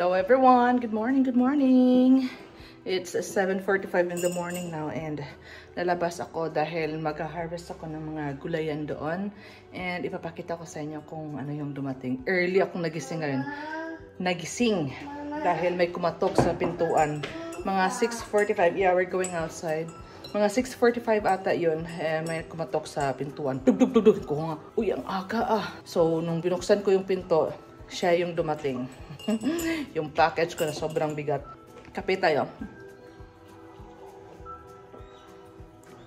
Hello everyone, good morning, good morning. It's 7:45 in the morning now and lalabas ako dahil mag-harvest ako ng mga gulayan doon and ipapakita ko sa inyo kung ano yung dumating. Early akong nagising ngayon. Nagising dahil may kumatok sa pintuan. Mga 6:45, yeah, we're going outside. Mga 6:45 ata yun, may kumatok sa pintuan. Dug-dug-dug-dug ko nga. Uy, ang aga ah. So, nung binuksan ko yung pinto, siya yung dumating. Yung package ko na sobrang bigat. Kape tayo.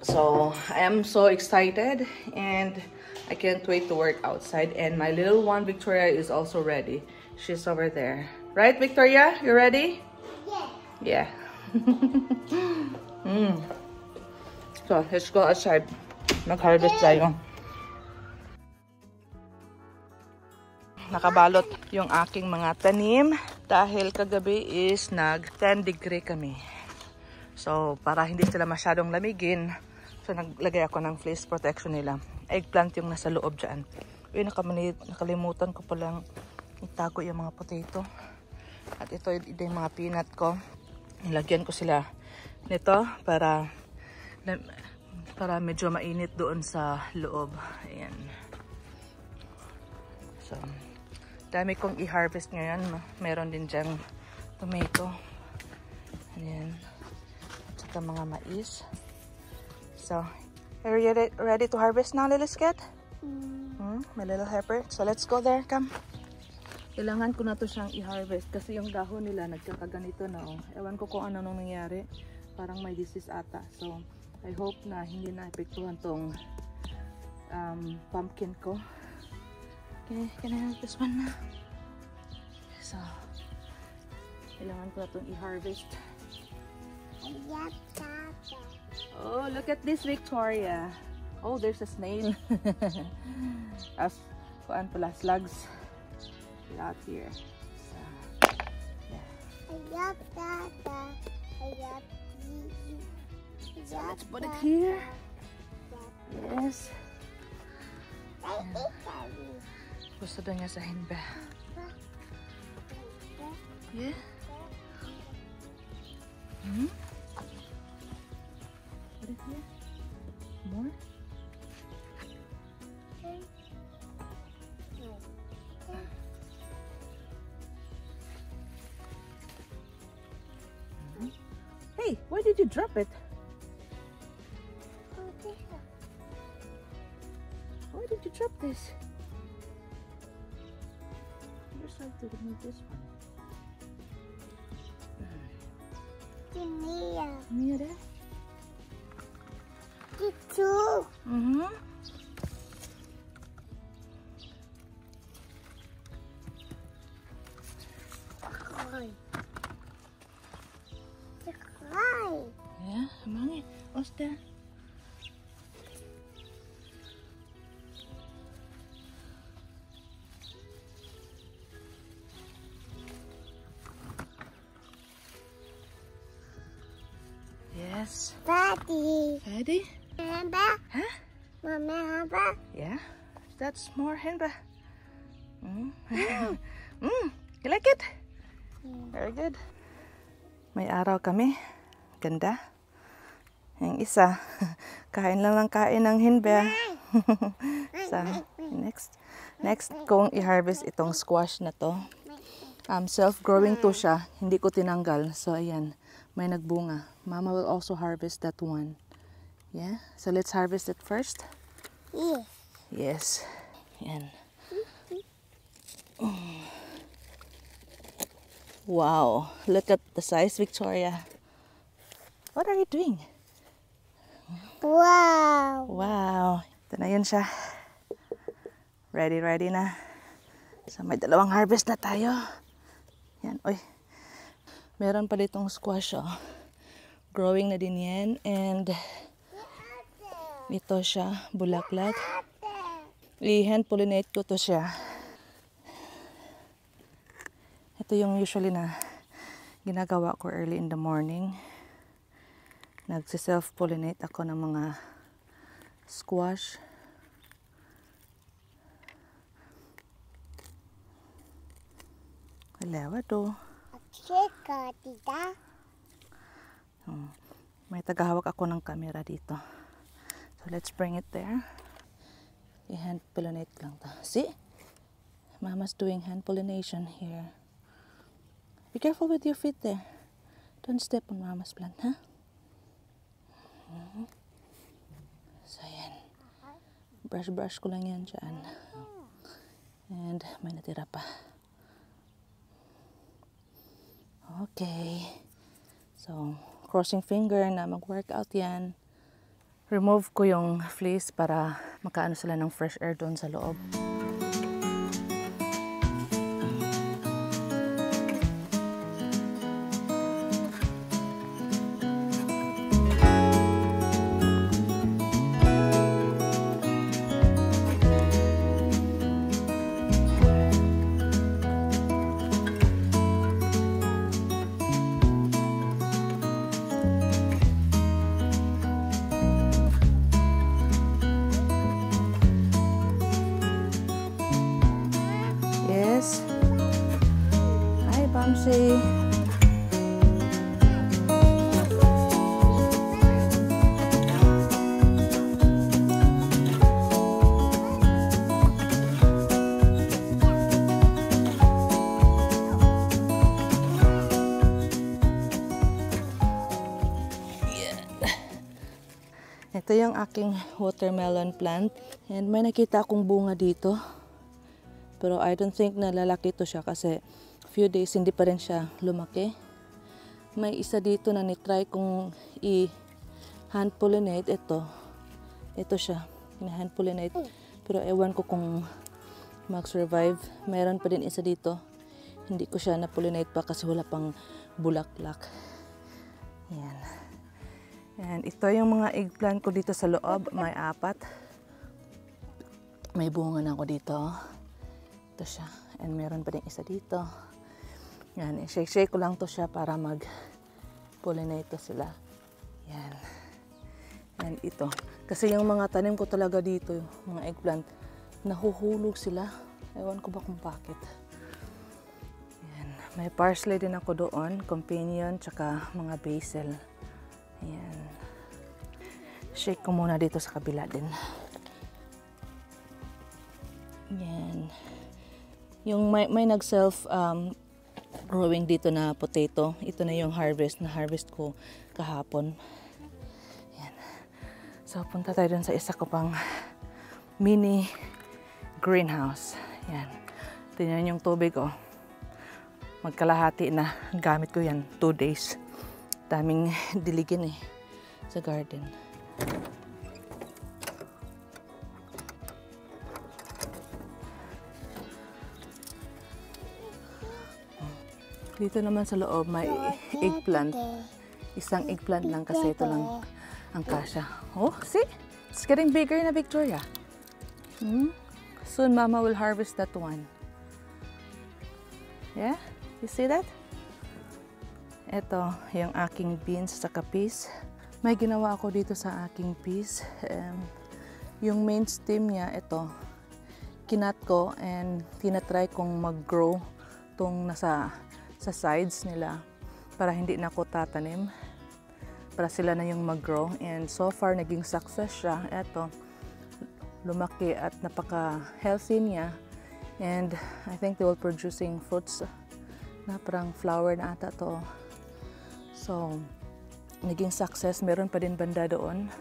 So, I am so excited and I can't wait to work outside. And my little one, Victoria, is also ready. She's over there. Right, Victoria? You ready? Yeah. Yeah. So, let's go outside. Mag-harvest tayo. Nakabalot yung aking mga tanim dahil kagabi is nag 10 degree kami. So, para hindi sila masyadong lamigin, so naglagay ako ng fleece protection nila. Eggplant yung nasa loob dyan. Uy, nakalimutan ko palang itago yung mga potato. At ito yung mga peanut ko. Nilagyan ko sila nito para medyo mainit doon sa loob. Ayan. So, dami kong i-harvest ngayon. Meron din dyang tomato. Ayan. At saka mga mais. So, are you ready to harvest now, little skit? My little helper. So, let's go there. Come. Kailangan ko na to siyang i-harvest kasi yung dahon nila nagkakaganito na. Oh. Ewan ko kung ano nung nangyari. Parang may disease ata. So, I hope na hindi na epektuhan tong pumpkin ko. Okay, can I have this one na? So, kailangan ko na itong i-harvest. Oh, look at this, Victoria. Oh, there's a snail. As kuan pala, slugs out here. So, yeah. So, let's put it here. Yes. Gusto daw niya sa hinba. Yeah. Put it here. More. Hey, why did you drop it? Why did you drop this? Just have to remove this one. Mia there? Itu. Yeah, mangi. What's that? Yes. Daddy. Ready? Henba. Huh? Mama henba. Yeah. That's more henba. You like it? Very good. May araw kami. Ganda. Yung isa, kain lang ng kain ng henba. So, next kong i-harvest itong squash na to. Self-growing to siya. Hindi ko tinanggal. So, ayan. May nagbunga. Mama will also harvest that one. Yeah? So, let's harvest it first. Yes. Yes. Ayan. Wow. Look at the size, Victoria. What are you doing? Wow. Wow. Ito na yun siya. Ready na. So, may dalawang harvest na tayo. Yan. Uy. Meron pa ditong squash, oh. Growing na din yan. And ito siya, bulaklak. I-hand pollinate ko to siya. Ito yung usually na ginagawa ko early in the morning. Nagsi-self-pollinate ako ng mga squash. Lewa to. Chika, tita. May tagahawak ako ng camera dito. So let's bring it there. I-hand pollinate lang to. See? Mama's doing hand pollination here. Be careful with your feet there. Don't step on Mama's plant, ha? So yan. Brush ko lang yan dyan. And may natira pa. Okay. So, crossing finger na mag-workout yan. Remove ko yung fleece para makaano sila ng fresh air doon sa loob. Hi, Bamsi. Ito yung aking watermelon plant. And may nakita akong bunga dito. Pero I don't think na lalaki to siya kasi few days hindi pa rin siya lumaki. May isa dito na ni-try kong i-hand pollinate. Ito siya. Ina-hand pollinate. Pero ewan ko kung mag-survive. Mayroon pa din isa dito. Hindi ko siya na-pollinate pa kasi wala pang bulaklak. Yan. And ito yung mga eggplant ko dito sa loob. May 4. May bunga na ako dito. Ito siya. And meron pa din isa dito. Yan. I-shake ko lang to siya para mag-pollinate to sila. Yan. And ito. Kasi yung mga tanim ko talaga dito, mga eggplant, nahuhulog sila. Ewan ko ba kung bakit. Yan. May parsley din ako doon. Companion, tsaka mga basil. Yan. Shake ko muna dito sa kabila din. Yan. Yung may nag-self growing dito na potato. Ito na yung harvest ko kahapon. Yan. So punta tayo dun sa isa ko pang mini greenhouse. Yan. Tingnan yung tubig magkalahati na. Gamit ko yan 2 days. Daming diligin sa garden. Dito naman sa loob may eggplant. Isang eggplant lang kasi ito lang ang kasya. Oh, see? It's getting bigger na, Victoria. Soon Mama will harvest that one. Yeah? You see that? Ito, yung aking beans sa peas. May ginawa ako dito sa aking peas. Yung main stem niya, ito, kinat ko and tinatry kong mag-grow tong nasa sa sides nila para hindi na ako tatanim. Para sila na yung mag-grow. And so far, naging success siya. Ito, lumaki at napaka-healthy niya. And I think they will producing fruits na parang flower na ata to. So, naging success. Meron pa din banda doon.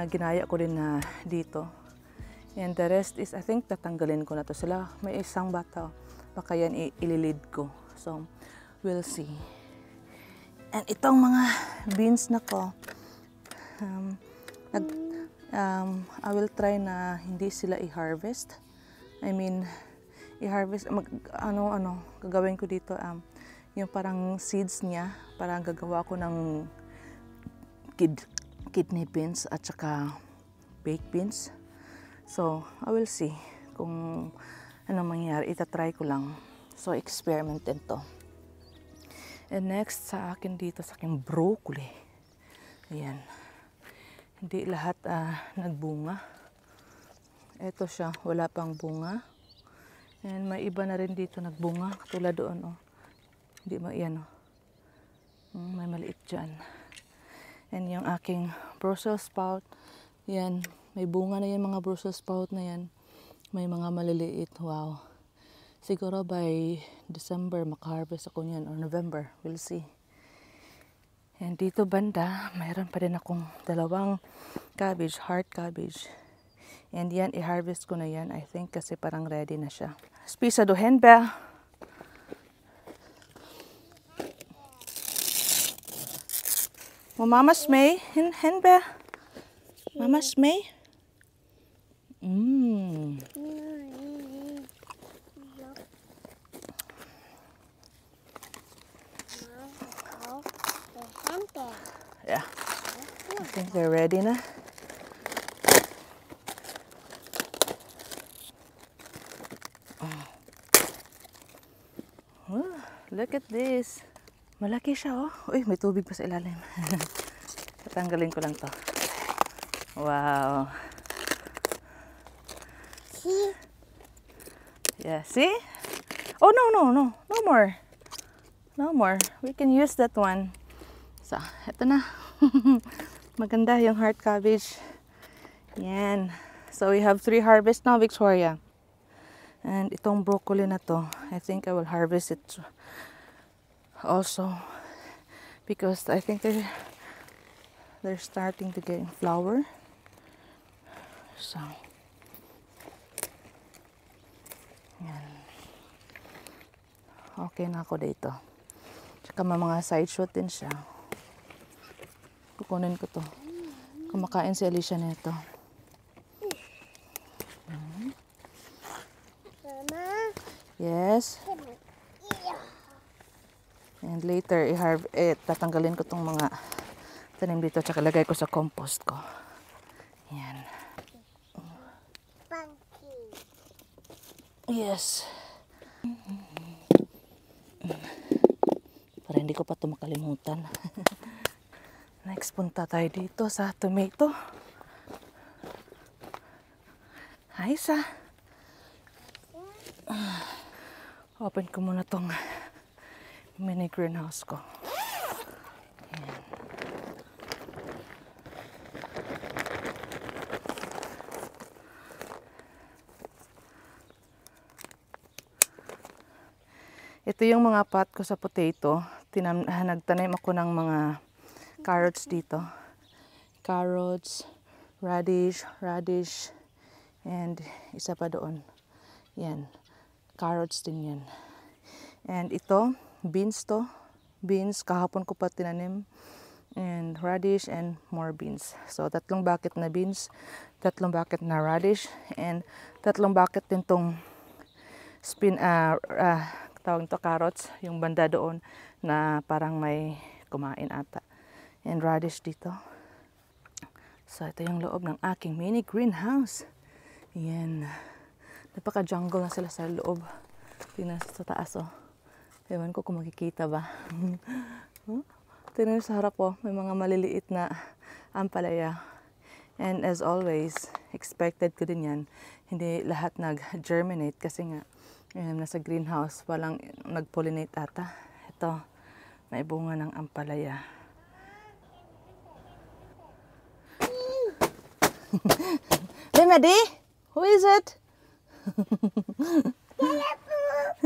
Ginaya ko din na dito. And the rest is, I think, tatanggalin ko na to sila. May isang bata. Baka yan ililid ko. So, we'll see. And itong mga beans na ko, I will try na hindi sila i-harvest. I mean, i-harvest, gagawin ko dito, yung parang seeds niya, parang gagawa ko ng kidney beans at saka baked beans. So, I will see kung anong mangyari. Itatry ko lang. So, experiment din to. And next, sa akin dito, sa aking broccoli. Ayan. Hindi lahat nagbunga. Ito siya, wala pang bunga. And may iba na rin dito nagbunga. Katulad doon, Hindi mo, yan o. May maliit dyan. And yung aking Brussels sprout, yan. May bunga na yan mga Brussels sprout na yan. May mga maliliit. Wow. Siguro by December makaharvest ako niyan or November. We'll see. And dito banda, mayroon pa rin akong dalawang cabbage, heart cabbage. And yan, i-harvest ko na yan. I think kasi parang ready na siya. Spisa do henbe. Mama smay, henbe. Mama smay. Yeah, I think they're ready na. Oh, look at this. Malaki siya oh. Uy, may tubig pa sa ilalim. Tatanggalin ko lang to. Wow. See? Yeah, see? Oh, no more. No more. We can use that one. So, eto na. Maganda yung heart cabbage. Yan. So, we have 3 harvests now, Victoria. And itong broccoli na to, I think I will harvest it also. Because I think they're starting to get flower. So, yan. Okay na ako dito. Tsaka mga side shoot din siya. Kukunin ko to. Kumakain si Alicia nito. Mama? Yes. And later, tatanggalin ko tong mga tanim dito. Tsaka lagay ko sa compost ko. Yan. Pumpkin. Yes. Para hindi ko pa ito makalimutan. Next, punta tayo dito sa tomato. Hi, Sa. Open ko muna tong mini greenhouse ko. Ayan. Ito yung mga pot ko sa potato. Nagtanim ako ng mga carrots dito. Carrots, radish, and isa pa doon. Yan. Carrots din yan. And ito, beans to. Beans, kahapon ko pa tinanim. And radish and more beans. So, 3 bucket na beans, 3 bucket na radish, and 3 bucket din tong tawag to carrots, yung banda doon na parang may kumain ata. And radish dito. So, ito yung loob ng aking mini greenhouse. Yan. Napaka-jungle na sila sa loob. Tingnan sa taas, oh. Ewan ko kung makikita ba. Tingnan sa harap, oh. May mga maliliit na ampalaya. And as always, expected ko din yan. Hindi lahat nag-germinate kasi nga, nasa greenhouse, walang nag-pollinate ata. Ito, may bunga ng ampalaya. Remedy? Who is it?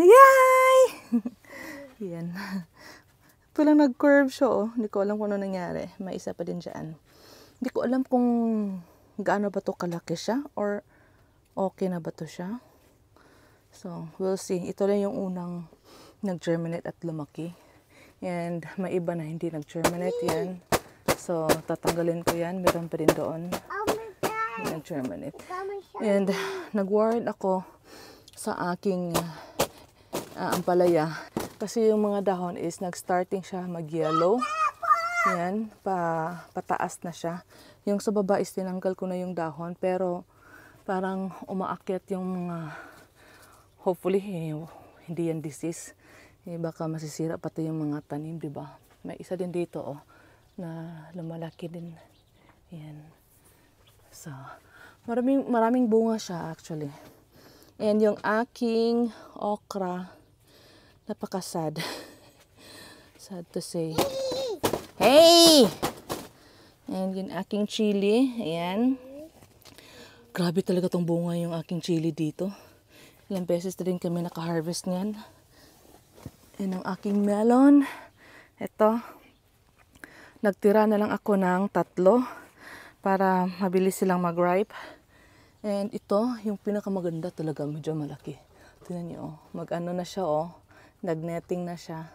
Yay! Yan. Ito lang nag-curve siya, oh. Hindi ko alam kung ano nangyari. May isa pa din dyan. Hindi ko alam kung gaano ba to kalaki siya or okay na ba to siya. So, we'll see. Ito lang yung unang nag-germinate at lumaki. And may iba na hindi nag-germinate yan. So, tatanggalin ko yan. Meron pa rin doon. Nag-germinate. And nag-worried ako sa aking ampalaya. Kasi yung mga dahon is nag-starting siya mag-yellow. Yan, pataas na siya. Yung sa baba is tinanggal ko na yung dahon. Pero parang umaakyat yung mga, hopefully, hindi yan disease. Baka masisira pati yung mga tanim, di ba? May isa din dito, oh, na lumalaki din. Yan. So, maraming bunga siya actually. And yung aking okra, napakasad. Sad to say. Hey! And yung aking chili. Ayan. Grabe talaga tong bunga yung aking chili dito. Ilang beses na rin kami naka-harvest niyan. And ang aking melon. Ito. Nagtira na lang ako ng 3 para mabilis silang mag-ripe. And ito, yung pinakamaganda talaga, medyo malaki. Tingnan niyo, oh. Mag-ano na siya, oh. Nag-netting na siya.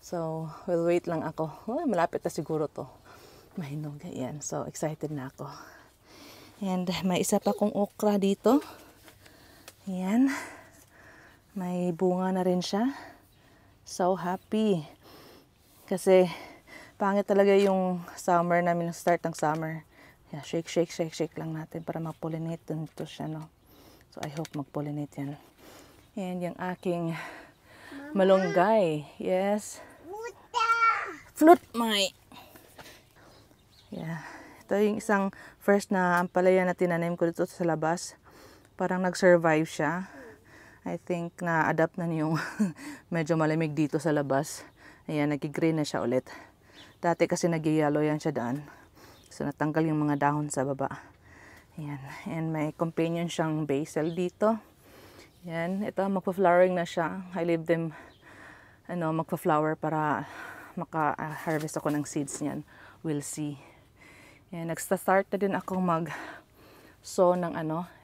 So, we'll wait lang ako. Oh, malapit na siguro to. Mahinog, yan. So, excited na ako. And may isa pa kong okra dito. Yan. May bunga na rin siya. So happy. Kasi pangit talaga yung summer namin, start ng summer. Yeah, shake, shake, shake, shake lang natin para mag-pollinate dito siya, no? So I hope mag-pollinate yan. And yung aking malunggay. Yes. Flute, my. Yeah. Ito yung isang first na ampalaya na tinanim ko dito sa labas. Parang nag-survive siya. I think na-adapt na niyong medyo malamig dito sa labas. Ayan, nag-green na siya ulit. Dati kasi nag-yellow yan siya daan. So natanggal yung mga dahon sa baba. Ayan. And may companion siyang basil dito. Ayan. Ito, magpa-flowering na siya. I leave them magpa-flower para maka-harvest ako ng seeds niyan. We'll see. Ayan. Nag-start na din ako mag-sow ng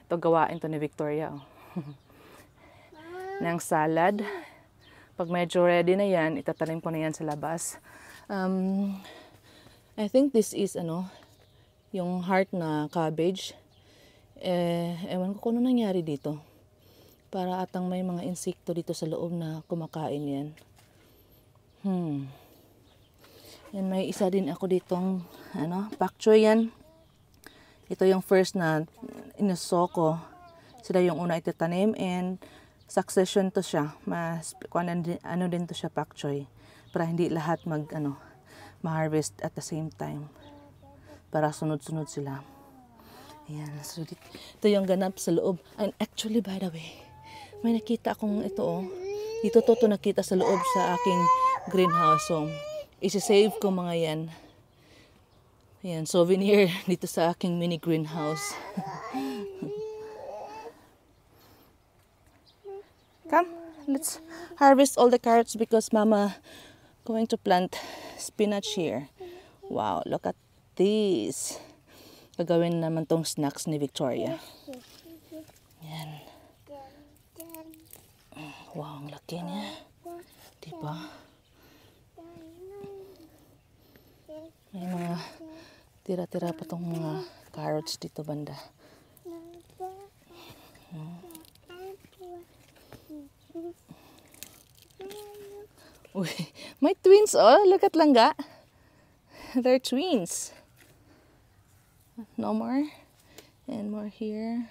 ito gawain to ni Victoria. Ng salad. Pag medyo ready na yan, itatanim ko na yan sa labas. I think this is yung heart na cabbage. Ewan ko kung ano nangyari dito. Para atang may mga insekto dito sa loob na kumakain yan. Yan, may isa din ako ditong pak choy yan. Ito yung first na inaso ko. Sila yung una itatanim and succession to siya. Din to siya pak choy. Para hindi lahat ma-harvest at the same time. Para sunod-sunod sila. Ayan. So, ito yung ganap sa loob. And actually, by the way, may nakita akong ito, oh. Dito to nakita sa loob sa aking greenhouse. So, isi-save ko mga yan. Ayan, souvenir dito sa aking mini greenhouse. Come, let's harvest all the carrots because Mama going to plant spinach here. Wow, look at this. Gagawin naman tong snacks ni Victoria. Yan. Wow, ang laki niya. Diba? May mga tira-tira pa tong mga carrots dito banda. Uy, may twins, oh. Look at langga. They're twins. No more. And more here.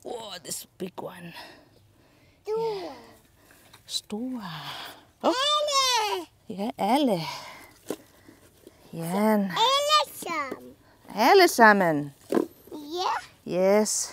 Whoa, this big one. Yeah. Stua. Oh. Elle. Yeah, Elle. Yan. Elle salmon. Yeah. Yes.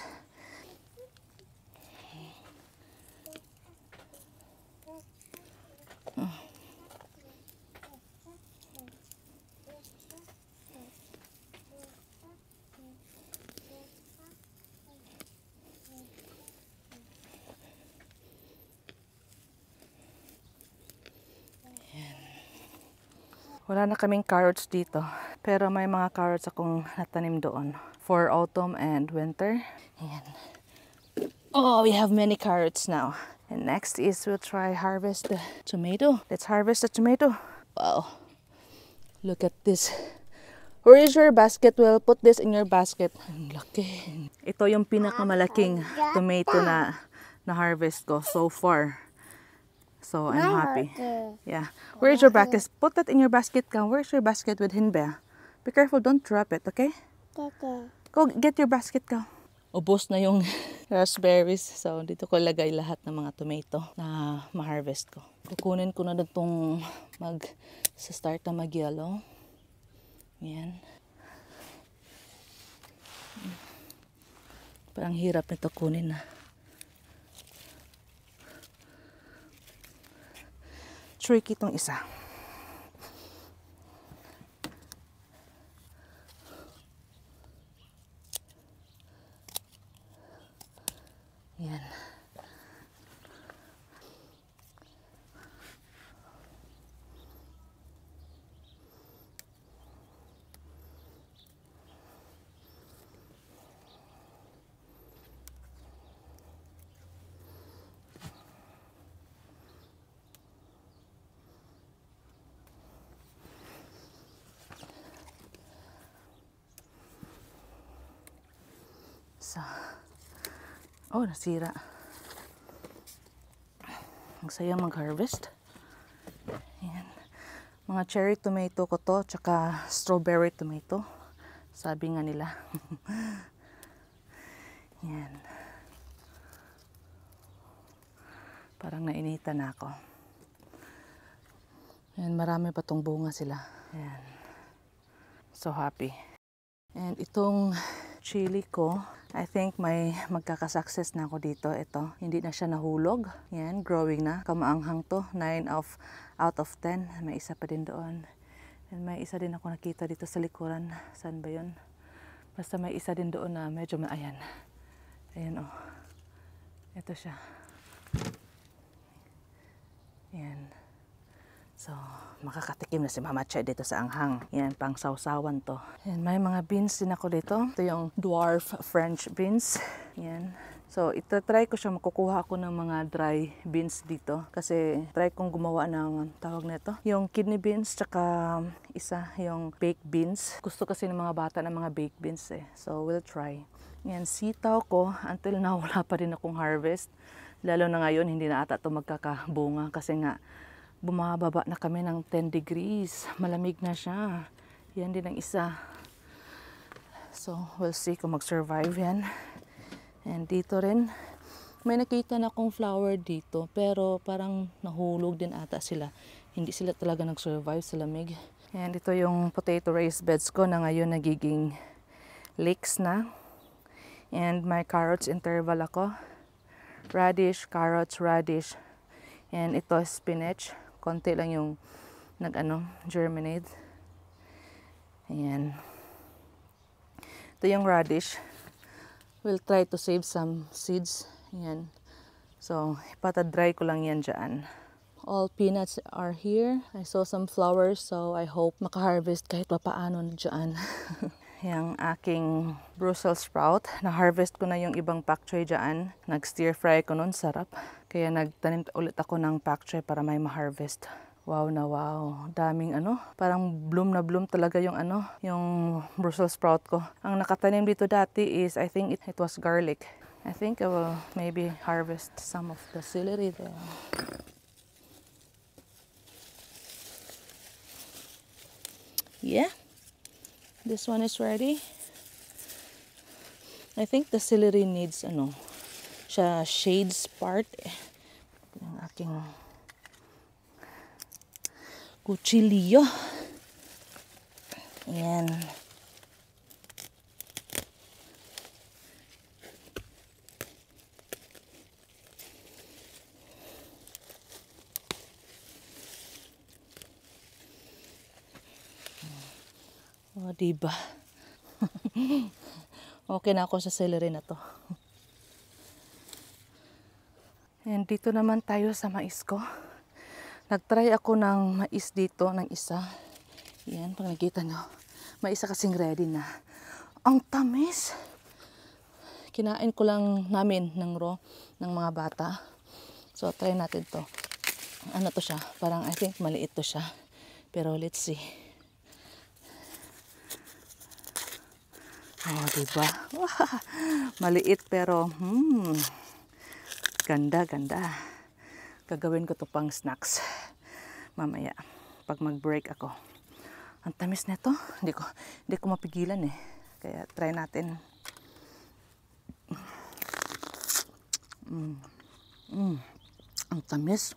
Wala na kaming carrots dito. Pero may mga carrots akong natanim doon. For autumn and winter. Ayan. Oh, we have many carrots now. And next is we'll try harvest the tomato. Let's harvest the tomato. Wow. Look at this. Where is your basket? We'll put this in your basket. Ang laki. Ito yung pinakamalaking tomato na harvest ko so far. So I'm happy. Yeah. Where's your basket? Put that in your basket, Ka. Where's your basket with Hinbe? Be careful, don't drop it, okay? Go get your basket, Ka. Ubos na yung raspberries. So dito ko lagay lahat ng mga tomato na ma-harvest ko. Kukunin ko na itong start na mag-yellow. Yan. Parang hirap nito kunin na. tricky tong isa. Yan. Oh, nasira. Ang sayang mag-harvest. Ayan. Mga cherry tomato ko to, tsaka strawberry tomato. Sabi nga nila. Ayan. Parang nainitan na ako. Ayan, marami pa tong bunga sila. Ayan. So happy. And itong chili ko, I think may magkakasuccess na ako dito. Ito, hindi na siya nahulog. Yan, growing na. Kamaanghang to. 9 out of 10. May isa pa din doon. And may isa din ako nakita dito sa likuran. Saan ba yun? Basta may isa din doon na medyo ayan. Ayan oh. Ito siya. Yan. So, makakatikim na si Mama Che dito sa anghang. Yan, pang sausawan to. Yan, may mga beans din ako dito. Ito yung dwarf French beans. Yan. So, try ko siya. Makukuha ako ng mga dry beans dito. Kasi, try kong gumawa ng tawag nito. Yung kidney beans, tsaka isa yung baked beans. Gusto kasi ng mga bata ng mga baked beans eh. So, we'll try. Yan, sitaw ko. Until now, wala pa rin akong harvest. Lalo na ngayon, hindi na ata ito magkakabunga. Kasi nga, bumababa na kami ng 10 degrees. Malamig na siya. Yan din ang isa. So, we'll see kung mag-survive yan. And dito rin, may nakita na akong flower dito. Pero parang nahulog din ata sila. Hindi sila talaga nag-survive sa lamig. And ito yung potato raised beds ko na ngayon nagiging lakes na. And may carrots interval ako. Radish, carrots, radish. And ito spinach. Konti lang yung germinate. Ayan. Ito yung radish. We'll try to save some seeds. Ayan. So, ipatadry ko lang yan dyan. All peanuts are here. I saw some flowers, so I hope makaharvest kahit papaano na dyan. Yung aking Brussels sprout, na-harvest ko na yung ibang pak choy dyan. Nag-stir fry ko nun, sarap. Kaya nagtanim ulit ako ng pak choy para may ma-harvest. Wow na wow. Daming parang bloom na bloom talaga yung yung Brussels sprout ko. Ang nakatanim dito dati is, I think it was garlic. I think I will maybe harvest some of the celery there. Yeah. This one is ready. I think the celery needs siya shades part. Yung aking cuchillo. Ayan. O, diba? Okay na ako sa celery na to. And dito naman tayo sa mais ko. Nagtry ako ng mais dito, ng isa. Yan, pag nakita nyo. May isa kasing ready na. Ang tamis! Kinain ko lang namin ng raw ng mga bata. So, try natin to. Ano to siya? Parang I think maliit to siya. Pero let's see. Oh, diba? Maliit pero ganda, ganda. Gagawin ko to pang snacks mamaya pag mag-break ako. Ang tamis nito, hindi ko mapigilan eh. Kaya try natin. Ang tamis.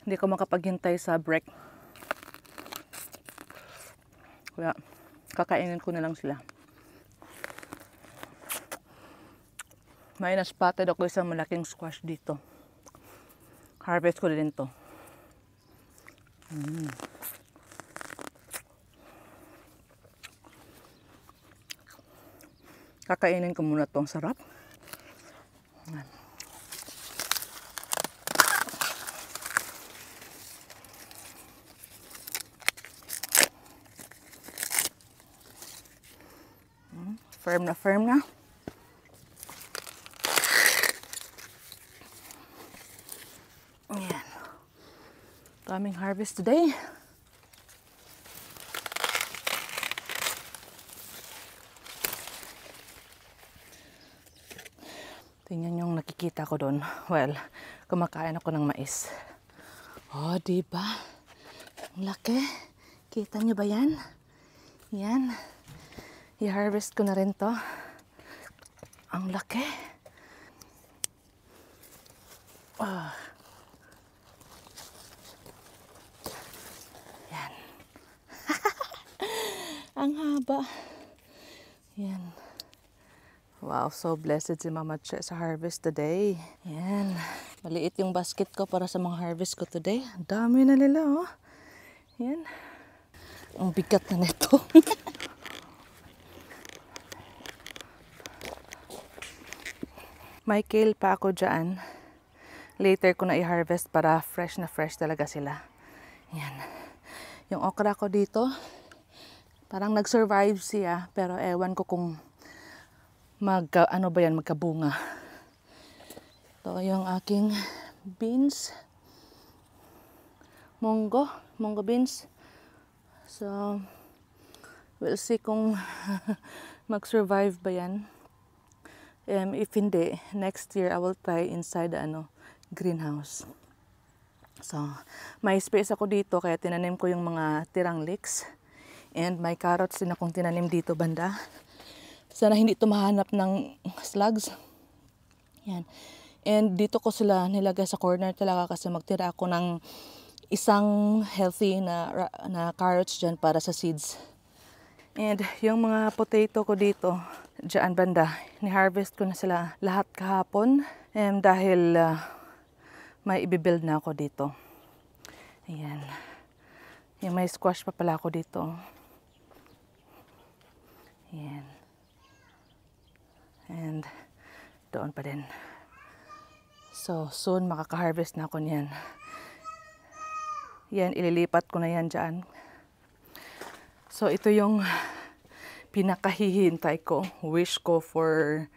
Hindi ko makapaghintay sa break. Kaya kakainin ko na lang sila. May na-spotted ako isang malaking squash dito. Harvest ko din to. Kakainin ko muna to. Ang sarap. Firm na firm na. Ayan. Daming harvest today. Tingnan yung nakikita ko doon. Well, kumakain ako ng mais. Oh, diba? Ang laki. Kita nyo ba yan? Yan. I-harvest ko na rin to. Ang laki. Yan. Ang haba. Yan. Wow, so blessed si Mama Che sa harvest today. Yan. Maliit yung basket ko para sa mga harvest ko today. Dami na nila, oh. Yan. Ang bigat na nito. May kale pa ako dyan. Later ko na i-harvest para fresh na fresh talaga sila. Yan. Yung okra ko dito, parang nag-survive siya. Pero ewan ko kung magkabunga. Ito yung aking beans. Munggo beans. So, we'll see kung mag-survive ba yan. If hindi, next year I will try inside the greenhouse. So, may space ako dito kaya tinanim ko yung mga tirang leeks. And may carrots din akong tinanim dito banda. Sana hindi ito mahanap ng slugs. Yan. And dito ko sila nilagay sa corner talaga kasi magtira ako ng isang healthy na carrots dyan para sa seeds. And yung mga potato ko dito, dyan banda, ni-harvest ko na sila lahat kahapon. Dahil may ibibuild na ako dito. Ayan. Yung may squash pa pala ako dito. Ayan. And doon pa din. So, soon makaka-harvest na ako niyan. Yan, ililipat ko na yan dyan. So, ito yung pinakahihintay ko, wish ko for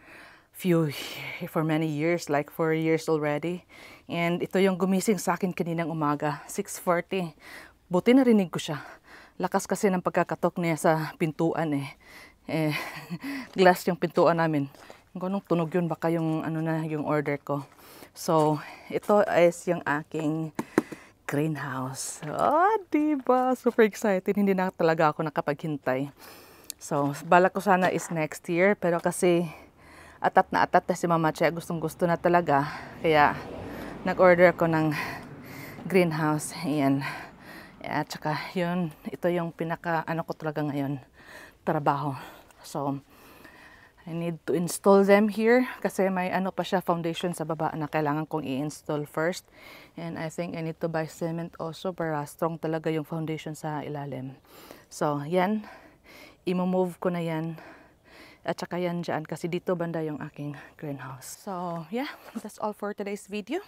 many years, like 4 years already. And ito yung gumising sa akin kaninang umaga, 6:40. Buti narinig ko siya. Lakas kasi ng pagkakatok niya sa pintuan glass yung pintuan namin. Kung anong tunog yun, baka yung yung order ko. So, ito is yung aking greenhouse. Diba? Super excited. Hindi na talaga ako nakapaghintay. So, balak ko sana is next year. Pero kasi atat na si Mama Che. Gustong-gusto na talaga. Kaya, nag-order ako ng greenhouse. Ayan. At saka, yun. Ito yung pinaka, ko talaga ngayon. Trabaho. So, I need to install them here kasi may pa siya foundation sa baba na kailangan kong i-install first. And I think I need to buy cement also para strong talaga yung foundation sa ilalim. So, yan. I-move ko na yan. At saka yan dyan kasi dito banda yung aking greenhouse. So, yeah. That's all for today's video.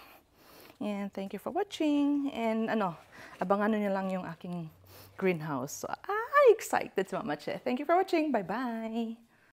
And thank you for watching. And abangan nyo lang yung aking greenhouse. So, excited si Mama Che. Thank you for watching. Bye-bye.